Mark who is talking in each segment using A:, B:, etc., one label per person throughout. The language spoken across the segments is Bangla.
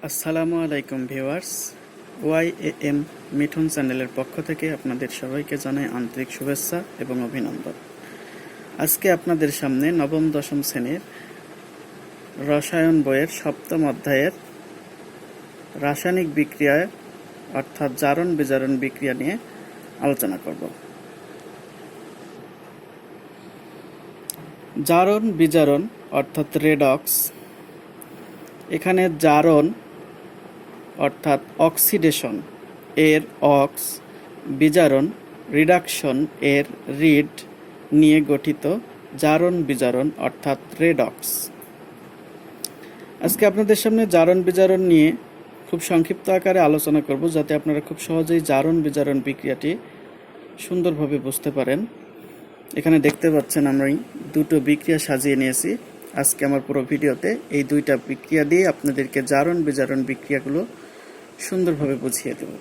A: আসসালামু আলাইকুম ভিউয়ার্স, ওয়াইএএম মিঠুন চ্যানেলের পক্ষ থেকে আপনাদের সবাইকে জানাই আন্তরিক শুভেচ্ছা এবং অভিনন্দন। আজকে আপনাদের সামনে নবম দশম শ্রেণীর রসায়ন বইয়ের সপ্তম অধ্যায়ের রাসায়নিক বিক্রিয়া অর্থাৎ জারণ বিজারণ বিক্রিয়া নিয়ে আলোচনা করব। জারণ বিজারণ অর্থাৎ রেডক্স, এখানে জারণ অর্থাৎ অক্সিডেশন এর অক্স, বিজারণ রিডাকশন এর রিড নিয়ে গঠিত জারণ বিজারণ অর্থাৎ রেডক্স। আজকে আপনাদের সামনে জারণ বিজারণ নিয়ে খুব সংক্ষিপ্ত আকারে আলোচনা করব, যাতে আপনারা খুব সহজেই জারণ বিজারণ বিক্রিয়াটি সুন্দরভাবে বুঝতে পারেন। এখানে দেখতে পাচ্ছেন আমি দুটো বিক্রিয়া সাজিয়ে নিয়েছি। আজকে আমার পুরো ভিডিওতে এই দুইটা বিক্রিয়া দিয়ে আপনাদেরকে জারণ বিজারণ বিক্রিয়াগুলো সুন্দরভাবে বুঝিয়ে দেব।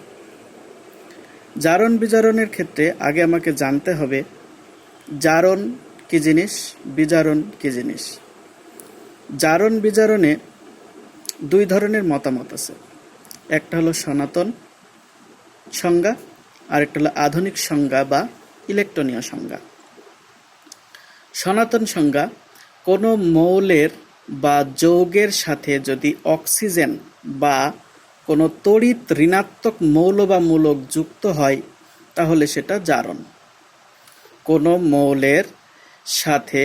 A: জারণ বিজারণের ক্ষেত্রে আগে আমাকে জানতে হবে জারণ কি জিনিস, বিজারণ কি জিনিস। জারণ বিজারণে দুই ধরনের মতামত আছে। একটা হলো সনাতন সংজ্ঞা, আর একটা হলো আধুনিক সংজ্ঞা বা ইলেকট্রনীয় সংজ্ঞা। সনাতন সংজ্ঞা কোনো মৌলের বা যৌগের সাথে যদি অক্সিজেন বা কোনো তড়িৎ ঋণাত্মক মৌল বা মূলক যুক্ত হয় তাহলে সেটা জারণ। কোনো মৌলের সাথে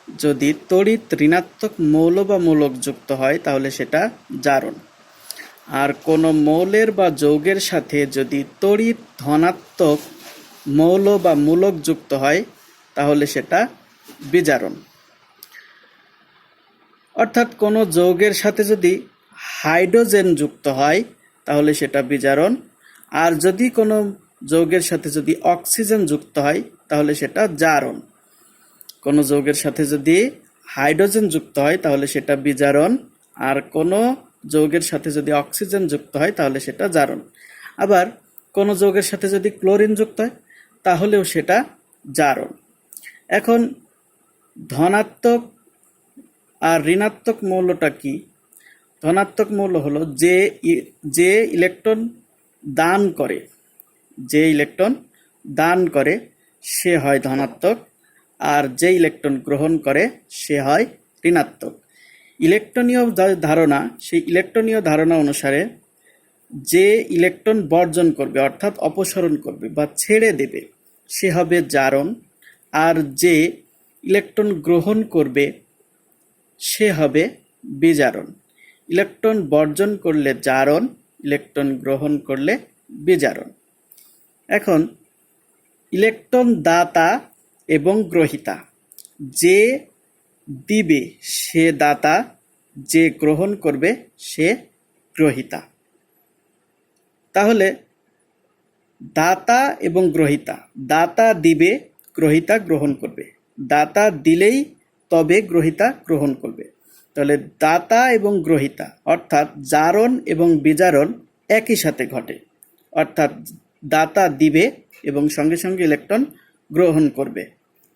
A: যদি তড়িৎ ঋণাত্মক মৌল বা মূলক যুক্ত হয় তাহলে সেটা জারণ। আর কোনো মৌলের বা যৌগের সাথে যদি তড়িৎ ধনাত্মক মৌল বা মূলক যুক্ত হয় তাহলে সেটা বিজারণ। অর্থাৎ কোনো যৌগের সাথে যদি হাইড্রোজেন যুক্ত হয় তাহলে সেটা বিজারণ, আর যদি কোনো যৌগের সাথে যদি অক্সিজেন যুক্ত হয় তাহলে সেটা জারণ। কোনো যৌগের সাথে যদি হাইড্রোজেন যুক্ত হয় তাহলে সেটা বিজারণ, আর কোনো যৌগের সাথে যদি অক্সিজেন যুক্ত হয় তাহলে সেটা জারণ। আবার কোনো যৌগের সাথে যদি ক্লোরিন যুক্ত হয় তাহলেও সেটা জারণ। এখন ধনাত্মক আর ঋণাত্মক মৌলটা কি? ধনাত্মক মৌল হলো যে ইলেকট্রন দান করে, যে ইলেকট্রন দান করে সে হয় ধনাত্মক, আর যে ইলেকট্রন গ্রহণ করে সে হয় ঋণাত্মক। ইলেকট্রনীয় ধারণা, সেই ইলেকট্রনীয় ধারণা অনুসারে যে ইলেকট্রন বর্জন করবে অর্থাৎ অপসারণ করবে বা ছেড়ে দেবে সে হবে জারণ, আর যে ইলেকট্রন গ্রহণ করবে সে হবে বিজারণ। ইলেকট্রন বর্জন করলে জারণ, ইলেকট্রন গ্রহণ করলে বিজারণ। এখন ইলেকট্রন দাতা এবং গ্রহীতা, যে দিবে সে দাতা, যে গ্রহণ করবে সে গ্রহীতা। তাহলে দাতা এবং গ্রহীতা, দাতা দিবে, গ্রহীতা গ্রহণ করবে। দাতা দিলেই তবে গ্রহীতা গ্রহণ করবে। তাহলে দাতা এবং গ্রহীতা অর্থাৎ জারণ এবং বিজারণ একই সাথে ঘটে। অর্থাৎ দাতা দিবে এবং সঙ্গে সঙ্গে ইলেকট্রন গ্রহণ করবে,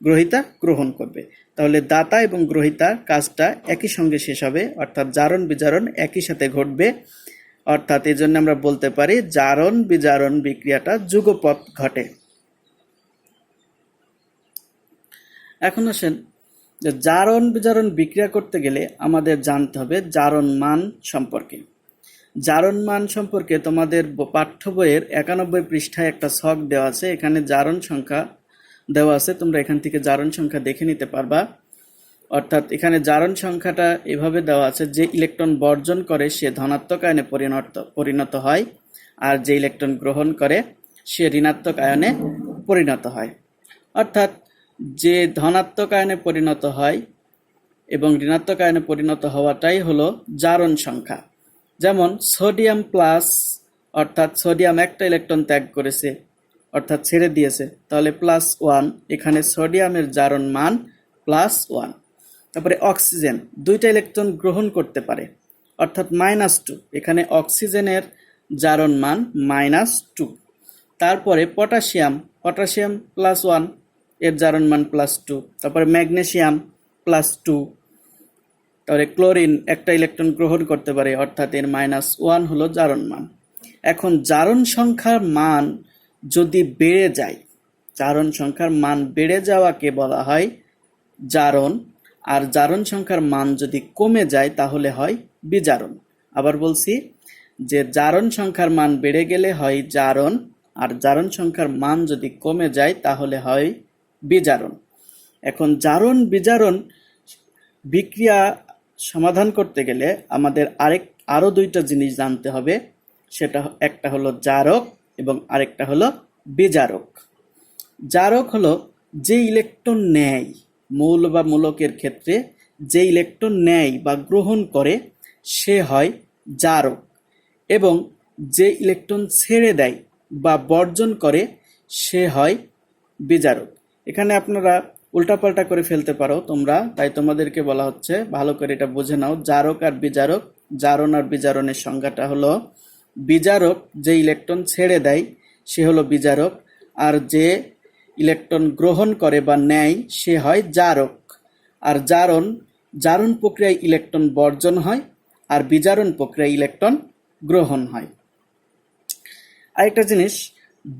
A: গ্রহীতা গ্রহণ করবে। তাহলে দাতা এবং গ্রহীতার কাজটা একই সঙ্গে শেষ হবে, অর্থাৎ জারণ বিজারণ একই সাথে ঘটবে। অর্থাৎ এই জন্য আমরা বলতে পারি জারণ বিজারণ বিক্রিয়াটা যুগপৎ ঘটে। এখন আসেন যে জারণ বিজারণ বিক্রিয়া করতে গেলে আমাদের জানতে হবে জারণ মান সম্পর্কে। জারণ মান সম্পর্কে তোমাদের পাঠ্য বইয়ের 91 পৃষ্ঠায় একটা ছক দেওয়া আছে, এখানে জারণ সংখ্যা দেওয়া আছে, তোমরা এখান থেকে জারণ সংখ্যা দেখে নিতে পারবা। অর্থাৎ এখানে জারণ সংখ্যাটা এভাবে দেওয়া আছে, যে ইলেকট্রন বর্জন করে সে ধনাত্মক আয়নে পরিণত হয়, আর যে ইলেকট্রন গ্রহণ করে সে ঋণাত্মক আয়নে পরিণত হয়। অর্থাৎ যে ধনাত্মক আয়নে পরিণত হয় এবং ঋণাত্মক আয়নে পরিণত হওয়াটাই হলো জারণ সংখ্যা। যেমন সোডিয়াম প্লাস, অর্থাৎ সোডিয়াম একটা ইলেকট্রন ত্যাগ করেছে অর্থাৎ ছেড়ে দিয়েছে, তাহলে +1, এখানে সোডিয়ামের জারণ মান +1। তারপরে অক্সিজেন দুইটা ইলেকট্রন গ্রহণ করতে পারে অর্থাৎ -2, এখানে অক্সিজেনের জারণ মান -2। তারপরে পটাশিয়াম +1, এর জারণ মান +2। তারপরে ম্যাগনেসিয়াম +2, তাহলে ক্লোরিন একটা ইলেকট্রন গ্রহণ করতে পারে, অর্থাৎ এর -1 হলো জারণ মান। এখন জারণ সংখ্যার মান যদি বেড়ে যায়, জারণ সংখ্যার মান বেড়ে যাওয়াকে বলা হয় জারণ, আর জারণ সংখ্যার মান যদি কমে যায় তাহলে হয় বিজারণ। আবার বলছি যে জারণ সংখ্যার মান বেড়ে গেলে হয় জারণ, আর জারণ সংখ্যার মান যদি কমে যায় তাহলে হয় বিজারণ। এখন জারণ বিজারণ বিক্রিয়া সমাধান করতে গেলে আমাদের আরো দুইটা জিনিস জানতে হবে। সেটা একটা হলো জারক এবং আরেকটা হলো বিজারক। জারক হলো যে ইলেকট্রন নেয়, মৌল বা মূলকের ক্ষেত্রে যে ইলেকট্রন নেয় বা গ্রহণ করে সে হয় জারক, এবং যে ইলেকট্রন ছেড়ে দেয় বা বর্জন করে সে হয় বিজারক। এখানে আপনারা উল্টাপাল্টা করে ফেলতে পারো তোমরা, তাই তোমাদেরকে বলা হচ্ছে ভালো করে এটা বুঝে নাও। জারক আর বিজারক, জারণ আর বিজারণের সংজ্ঞাটা হলো বিজারক যে ইলেকট্রন ছেড়ে দেয় সে হলো বিজারক, আর যে ইলেকট্রন গ্রহণ করে বা নেয় সে হয় জারক। আর জারণ প্রক্রিয়ায় ইলেকট্রন বর্জন হয়, আর বিজারণ প্রক্রিয়ায় ইলেকট্রন গ্রহণ হয়। আরেকটা জিনিস,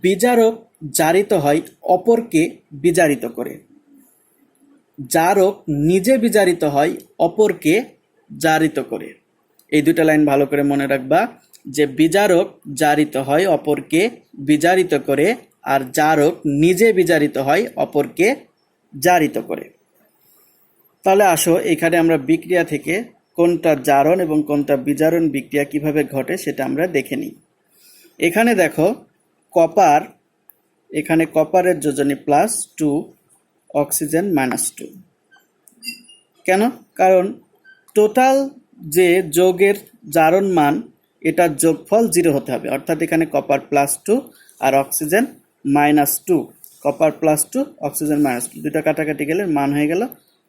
A: বিজারক জারিত হয় অপরকে বিজারিত করে, জারক নিজে বিজারিত হয় অপরকে জারিত করে। এই দুটা লাইন ভালো করে মনে রাখবা যে বিজারক জারিত হয় অপরকে বিজারিত করে, আর জারক নিজে বিজারিত হয় অপরকে জারিত করে। তাহলে আসো এখানে আমরা বিক্রিয়া থেকে কোনটা জারণ এবং কোনটা বিজারণ বিক্রিয়া কিভাবে ঘটে সেটা আমরা দেখে নিই। এখানে দেখো কপার, এখানে কপারের যোজনী +2, অক্সিজেন -2। কেন? কারণ টোটাল যে যৌগের জারণ মান এটার যোগফল 0 হতে হবে, অর্থাৎ এখানে কপার +2 আর অক্সিজেন -2, কপার +2 অক্সিজেন -2, দুটো কাটাকাটি গেলে মান হয়ে গেল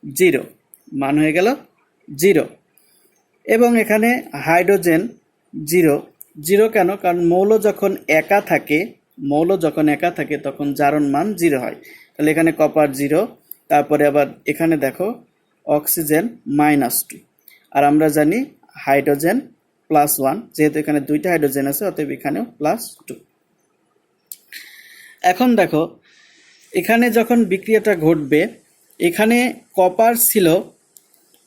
A: 0, মান হয়ে গেল 0। এবং এখানে হাইড্রোজেন 0, 0 কেন? কারণ মৌল যখন একা থাকে তখন জারণ মান 0 হয়। তাহলে এখানে কপার 0, তারপরে আবার এখানে দেখো অক্সিজেন -2, আর আমরা জানি হাইড্রোজেন +1, যেহেতু এখানে দুইটা হাইড্রোজেন আছে অতএব এখানেও +2। এখন দেখো এখানে যখন বিক্রিয়াটা ঘটবে, এখানে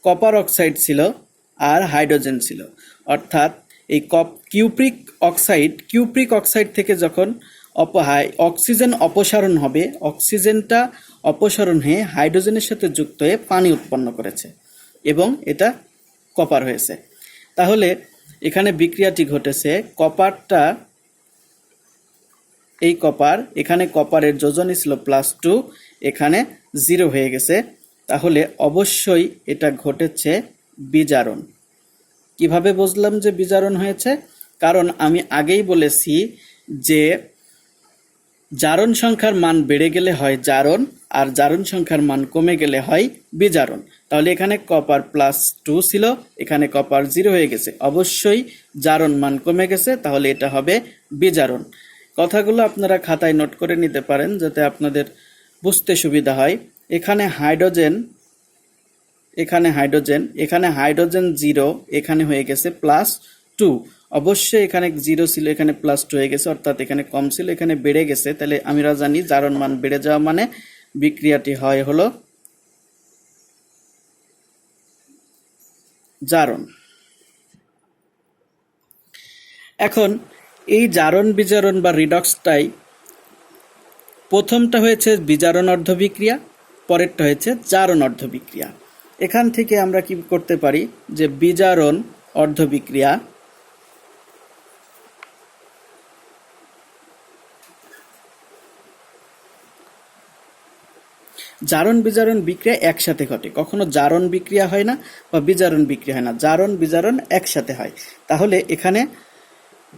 A: কপার অক্সাইড ছিল আর হাইড্রোজেন ছিল, অর্থাৎ এই কিউপ্রিক অক্সাইড থেকে যখন অক্সিজেন অপসারণ হবে, অক্সিজেনটা অপসারণ হয়ে হাইড্রোজেনের সাথে যুক্ত হয়ে পানি উৎপন্ন করেছে এবং এটা কপার হয়েছে। তাহলে এখানে বিক্রিয়াটি ঘটেছে, এখানে কপারের যোজনী ছিল +2, এখানে 0 হয়ে গেছে। তাহলে অবশ্যই এটা ঘটেছে বিজারণ। কিভাবে বুঝলাম যে বিজারণ হয়েছে? কারণ আমি আগেই বলেছি যে জারণ সংখ্যার মান বেড়ে গেলে হয় জারণ, আর জারণ সংখ্যার মান কমে গেলে হয় বিজারণ। তাহলে এখানে কপার +2 ছিল, এখানে কপার 0 হয়ে গেছে, অবশ্যই জারণ মান কমে গেছে, তাহলে এটা হবে বিজারণ। কথাগুলো আপনারা খাতায় নোট করে নিতে পারেন যাতে আপনাদের বুঝতে সুবিধা হয়। এখানে হাইড্রোজেন, এখানে হাইড্রোজেন 0, এখানে হয়ে গেছে +2, অবশ্যই এখানে 0 ছিল, এখানে +2 হয়ে গেছে, অর্থাৎ এখানে কম ছিল, এখানে বেড়ে গেছে। তাহলে আমরা জানি জারণ মান বেড়ে যাওয়া মানে বিক্রিয়াটি হয় হলো জারণ। এখন এই জারণ বিজারণ বা রিডক্সটাই, প্রথমটা হয়েছে বিজারণ অর্ধবিক্রিয়া, পরেরটা হয়েছে জারণ অর্ধবিক্রিয়া। এখান থেকে আমরা কি করতে পারি যে বিজারণ অর্ধবিক্রিয়া, জারণ বিজারণ বিক্রিয়া একসাথে ঘটে, কখনো জারণ বিক্রিয়া হয় না বা বিজারণ বিক্রিয়া হয় না, জারণ বিজারণ একসাথে হয়। তাহলে এখানে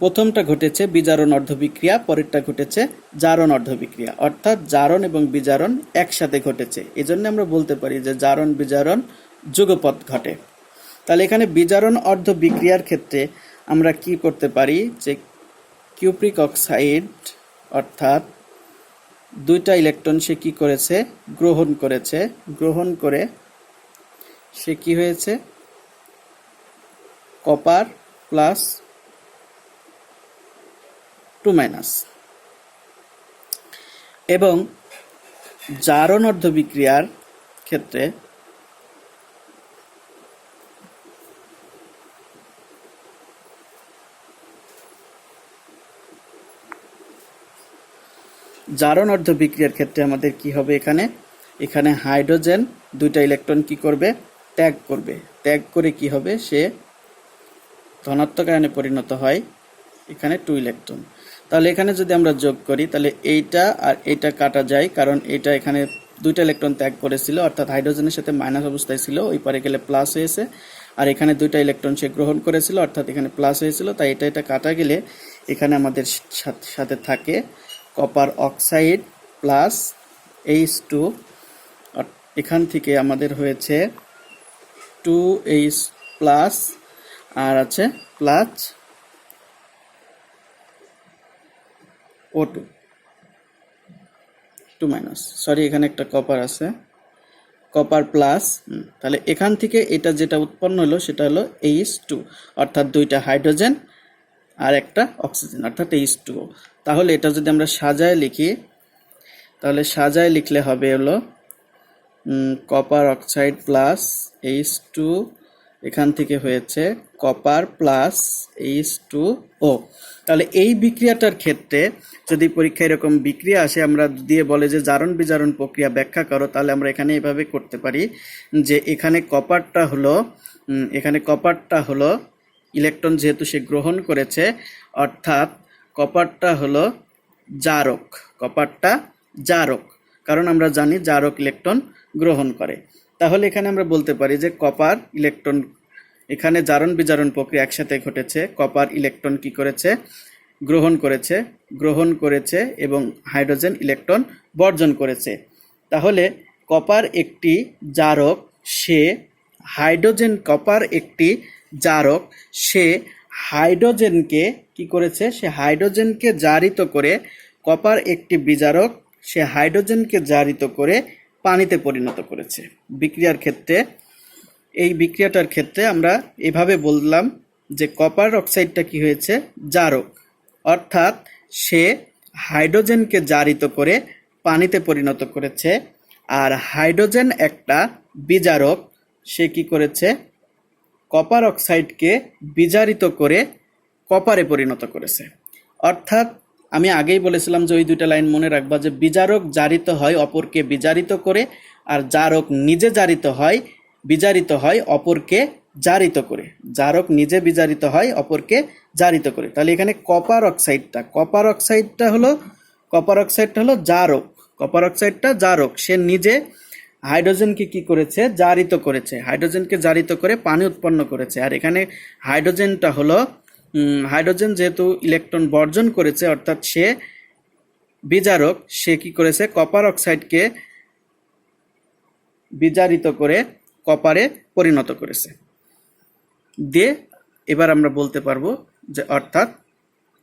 A: প্রথমটা ঘটেছে বিজারণ অর্ধবিক্রিয়া, পরেরটা ঘটেছে জারণ অর্ধবিক্রিয়া, অর্থাৎ জারণ এবং বিজারণ একসাথে ঘটেছে। এজন্য আমরা বলতে পারি যে জারণ বিজারণ যুগপৎ ঘটে। তাহলে এখানে বিজারণ অর্ধবিক্রিয়ার ক্ষেত্রে আমরা কি করতে পারি যে কিউপ্রিক অক্সাইড অর্থাৎ দুইটা ইলেকট্রন সে কি করেছে, গ্রহণ করে সে কি হয়েছে, কপার প্লাস 2- এবং জারণ অর্ধবিক্রিয়ার ক্ষেত্রে আমাদের কি হবে, এখানে হাইড্রোজেন দুইটা ইলেকট্রন কি করবে, ত্যাগ করবে। ত্যাগ করে কি হবে, সে ধনাত্মক আয়নে পরিণত হয়, এখানে 2 ইলেকট্রন। তাহলে এখানে যদি আমরা যোগ করি তাহলে এইটা আর এইটা কাটা যায়, কারণ এইটা এখানে দুইটা ইলেকট্রন ত্যাগ করেছিল, অর্থাৎ হাইড্রোজেনের সাথে মাইনাস অবস্থায় ছিল, ওই পারে গেলে প্লাস হয়েছে। আর এখানে দুইটা ইলেকট্রন সে গ্রহণ করেছিল, অর্থাৎ এখানে প্লাস হয়েছিল, তাই এটা কাটা গেলে এখানে আমাদের সাথে থাকে কপার অক্সাইড প্লাস H2। এখান থেকে আমাদের হয়েছে 2H প্লাস আর আছে প্লাস O2 2-, সরি এখানে একটা কপার আছে, কপার প্লাস। তাহলে এখান থেকে এটা যেটা উৎপন্ন হলো সেটা হলো H2, অর্থাৎ দুইটা হাইড্রোজেন আর একটা অক্সিজেন, অর্থাৎ H2O। তাহলে এটা যদি আমরা সাজায় লিখি, তাহলে সাজায় লিখলে হবে হলো কপার অক্সাইড প্লাস H2, এখান থেকে হয়েছে কপার প্লাস H2O। তাহলে এই বিক্রিয়াটার ক্ষেত্রে যদি পরীক্ষায় এরকম বিক্রিয়া আসে, আমরা দিয়ে বলে যে জারণ বিজারণ প্রক্রিয়া ব্যাখ্যা করো, তাহলে আমরা এখানে এভাবে করতে পারি যে এখানে কপারটা হলো ইলেকট্রন যেহেতু সে গ্রহণ করেছে, অর্থাৎ কপারটা হলো জারক, কারণ আমরা জানি জারক ইলেকট্রন গ্রহণ করে। তাহলে এখানে আমরা বলতে পারি যে কপার ইলেকট্রন, এখানে জারণ বিজারণ প্রক্রিয়া একসাথে ঘটেছে, কপার ইলেকট্রন কি করেছে, গ্রহণ করেছে এবং হাইড্রোজেন ইলেকট্রন বর্জন করেছে। তাহলে কপার একটি জারক, সে হাইড্রোজেনকে কি করেছে, সে হাইড্রোজেনকে জারিত করে, কপার একটি বিজারক, সে হাইড্রোজেনকে জারিত করে পানিতে পরিণত করেছে। এই বিক্রিয়াটার ক্ষেত্রে আমরা এভাবে বললাম যে কপার অক্সাইডটা কি হয়েছে, জারক, অর্থাৎ সে হাইড্রোজেনকে জারিত করে পানিতে পরিণত করেছে। আর হাইড্রোজেন একটা বিজারক, সে কি করেছে, কপার অক্সাইডকে বিজারিত করে কপারে পরিণত করেছে। অর্থাৎ আমি আগেই বলেছিলাম যে ওই দুইটা লাইন মনে রাখবা, যে বিজারক জারিত হয় অপরকে বিজারিত করে, আর জারক নিজে বিজারিত হয় অপরকে জারিত করে। জারক নিজে বিজারিত হয় অপরকে জারিত করে। তাহলে এখানে কপার অক্সাইডটা হলো জারক, সে নিজে হাইড্রোজেনকে কি করেছে, জারিত করেছে, হাইড্রোজেনকে জারিত করে পানি উৎপন্ন করেছে। আর এখানে হাইড্রোজেন যেহেতু ইলেকট্রন বর্জন করেছে, অর্থাৎ সে বিজারক, সে কি করেছে, কপার অক্সাইডকে বিজারিত করে কপারে পরিণত করেছে। এবার আমরা বলতে পারবো যে অর্থাৎ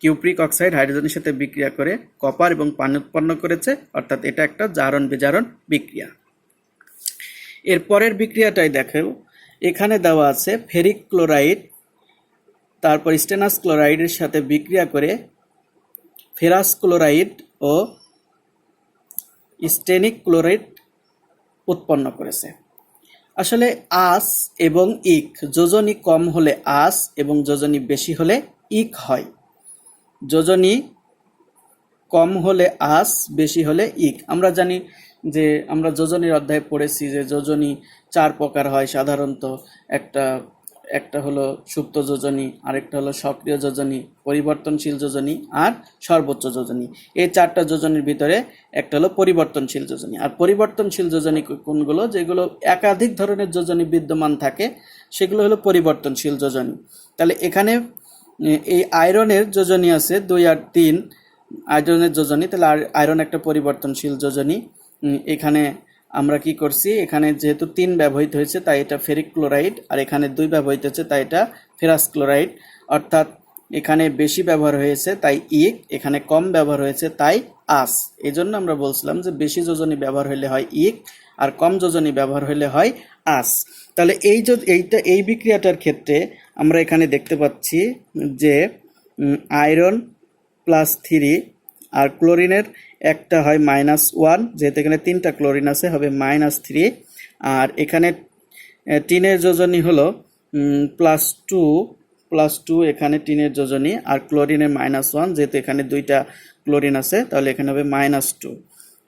A: কিউপ্রিক অক্সাইড হাইড্রোজেনের সাথে বিক্রিয়া করে কপার এবং পানি উৎপন্ন করেছে, অর্থাৎ এটা একটা জারণ বিজারণ বিক্রিয়া। এর পরের বিক্রিয়াটাই দেখো, এখানে দেওয়া আছে ফেরিক ক্লোরাইড তারপর স্টেনাস ক্লোরাইডের সাথে বিক্রিয়া করে ফেরাস ক্লোরাইড ও স্টেনিক ক্লোরাইড উৎপন্ন করেছে। আসলে আঁশ এবং ইক, যোজনী কম হলে আঁশ এবং যোজনী বেশি হলে ইক হয়। যোজনী কম হলে আঁশ, বেশি হলে ইক। আমরা জানি যে আমরা যোজনীর অধ্যায়ে পড়েছি যে যোজনী 4 প্রকার হয় সাধারণত। একটা হলো সুপ্ত যোজনী, আরেকটা হলো সক্রিয় যোজনী, পরিবর্তনশীল যোজনী আর সর্বোচ্চ যোজনী। এই 4টা যোজনীর ভিতরে একটা হলো পরিবর্তনশীল যোজনী। আর পরিবর্তনশীল যোজনী কোনগুলো, যেগুলো একাধিক ধরনের যোজনী বিদ্যমান থাকে, সেগুলো হলো পরিবর্তনশীল যোজনী। তাহলে এখানে এই আয়রনের যোজনী আছে 2 আর 3 আয়রনের যোজনী, তাহলে আয়রন একটা পরিবর্তনশীল যোজনী। এখানে আমরা কি করছি, এখানে যেহেতু 3 ব্যবহৃত হয়েছে তাই এটা ফেরিক ক্লোরাইড, আর এখানে 2 ব্যবহৃত হয়েছে তাই এটা ফেরাস ক্লোরাইড। অর্থাৎ এখানে বেশি ব্যবহার হয়েছে তাই ইক, এখানে কম ব্যবহার হয়েছে তাই আঁশ। এই জন্য আমরা বলছিলাম যে বেশি যোজনী ব্যবহার হলে হয় ইক, আর কম যোজনী ব্যবহার হলে হয় আস। তাহলে এই বিক্রিয়াটার ক্ষেত্রে আমরা এখানে দেখতে পাচ্ছি যে আয়রন +3 আর ক্লোরিনের একটা হয় -1, যেহেতু এখানে 3টা ক্লোরিন আছে হবে -3, আর এখানে টিনের যোজনী হলো +2 এখানে টিনের যোজনী, আর ক্লোরিনের -1, যেহেতু এখানে 2টা ক্লোরিন আছে তাহলে এখানে হবে -2।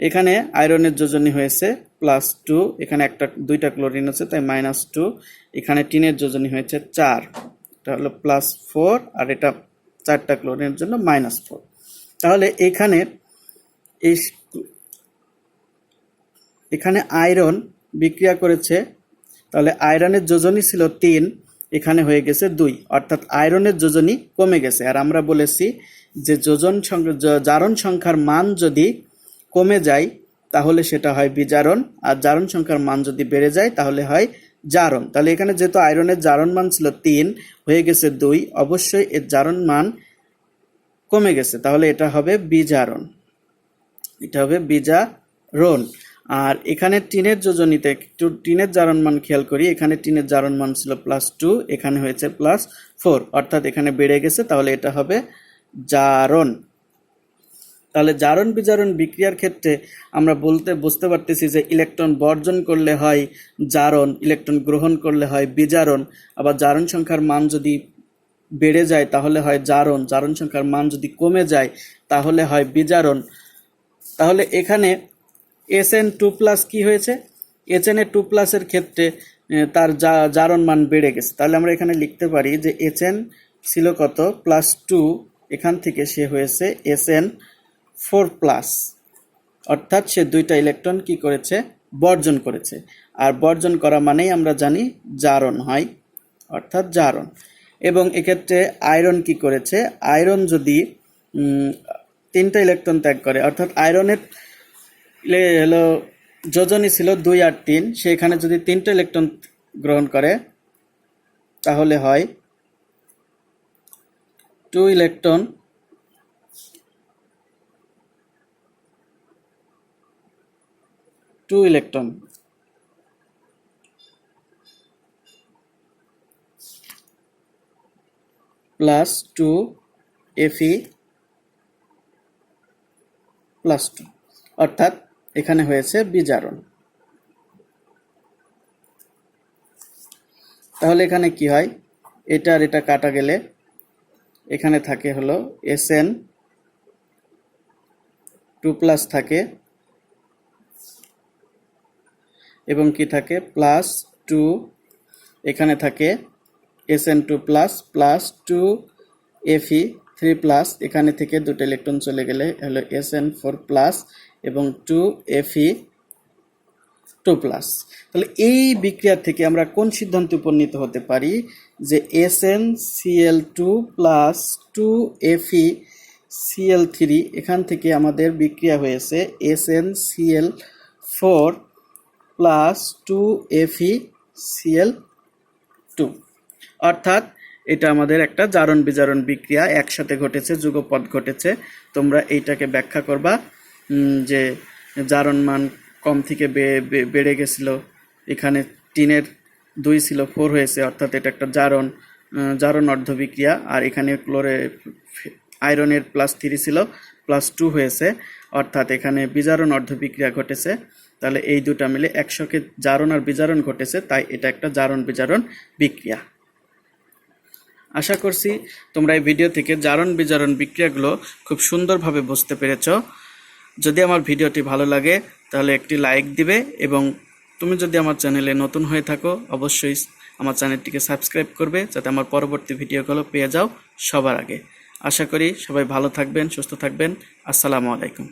A: এখানে আয়রনের যোজনী হয়েছে +2, এখানে 2টা ক্লোরিন আছে তাই -2, এখানে টিনের যোজনী হয়েছে 4, এটা হলো +4, আর এটা 4টা ক্লোরিনের জন্য -4। তাহলে এখানে আয়রন বিক্রিয়া করেছে, তাহলে আয়রনের যোজনী ছিল 3, এখানে হয়ে গেছে 2, অর্থাৎ আয়রনের যোজনী কমে গেছে। আর আমরা বলেছি যে জারণ সংখ্যার মান যদি কমে যায় তাহলে সেটা হয় বিজারণ, আর জারণ সংখ্যার মান যদি বেড়ে যায় তাহলে হয় জারণ। তাহলে এখানে যেহেতু আয়রনের জারণ মান ছিল 3 হয়ে গেছে 2, অবশ্যই এর জারণ মান কমে গেছে, তাহলে এটা হবে বিজারণ, এটা হবে বিজারণ। আর এখানে টিনের যোজনীতে একটু টিনের জারণ মান খেয়াল করি, এখানে টিনের জারণ মান ছিল +2, এখানে হয়েছে +4, অর্থাৎ এখানে বেড়ে গেছে, তাহলে এটা হবে জারণ। তাহলে জারণ বিজারণ বিক্রিয়ার ক্ষেত্রে আমরা বুঝতে পারতেছি যে ইলেকট্রন বর্জন করলে হয় জারণ, ইলেকট্রন গ্রহণ করলে হয় বিজারণ, আবার জারণ সংখ্যার মান যদি বেড়ে যায় তাহলে হয় জারণ, জারণ সংখ্যার মান যদি কমে যায় তাহলে হয় বিজারণ। তাহলে এখানে SN2+ কি হয়েছে? HN2+ এর ক্ষেত্রে তার জারণ মান বেড়ে গেছে, তাহলে আমরা এখানে লিখতে পারি যে HN ছিল কত +2, এখান থেকে সে হয়েছে SN4+, অর্থাৎ সে 2টা ইলেকট্রন কি করেছে? বর্জন করেছে। আর বর্জন করা মানেই আমরা জানি জারণ হয়, অর্থাৎ জারণ। এবং এক্ষেত্রে আয়রন কি করেছে? আয়রন যদি 3টা ইলেকট্রন ত্যাগ করে, অর্থাৎ আয়রনের যোজনী ছিল 2 আর 3, সেখানে যদি 3টা ইলেকট্রন গ্রহণ করে তাহলে হয় 2 ইলেকট্রন +2 Fe+2, অর্থাৎ এখানে হয়েছে বিজারণ। তাহলে এখানে কি হয়? এটা আর এটা কাটা গেলে এখানে থাকে হলো SN2+ থাকে, এবং কি থাকে +2, এখানে থাকে SN2+ +2 Fe3+, এখানে থেকে 2টা ইলেকট্রন চলে গেলে হলো SN4+ এবং 2 Fe2+। তাহলে এই বিক্রিয়া থেকে আমরা কোন সিদ্ধান্তে উপনীত হতে পারি যে SnCl2 + 2 FeCl3, এখান থেকে আমাদের বিক্রিয়া হয়েছে SnCl4 + 2 FeCl2, অর্থাৎ এটা আমাদের একটা জারণ বিজারণ বিক্রিয়া একসাথে ঘটেছে, যুগপৎ ঘটেছে। তোমরা এইটাকে ব্যাখ্যা করবা যে জারণ মান কম থেকে বেড়ে গেছিল, এখানে টিনের 2 ছিল 4 হয়েছে, অর্থাৎ এটা একটা জারণ অর্ধ বিক্রিয়া। আর এখানে আয়রনের +3 ছিল +2 হয়েছে, অর্থাৎ এখানে বিজারণ অর্ধ বিক্রিয়া ঘটেছে। তাহলে এই দুটা মিলে একসঙ্গে জারণ আর বিজারণ ঘটেছে, তাই এটা একটা জারণ বিজারণ বিক্রিয়া। আশা করছি তোমরা এই ভিডিও থেকে জারণ বিজারণ বিক্রিয়াগুলো খুব সুন্দরভাবে বুঝতে পেরেছ। যদি আমার ভিডিওটি ভালো লাগে তাহলে একটি লাইক দিবে, এবং তুমি যদি আমার চ্যানেলে নতুন হয়ে থাকো অবশ্যই আমার চ্যানেলটিকে সাবস্ক্রাইব করবে, যাতে আমার পরবর্তী ভিডিওগুলো পেয়ে যাও সবার আগে। আশা করি সবাই ভালো থাকবেন, সুস্থ থাকবেন। আসসালামু আলাইকুম।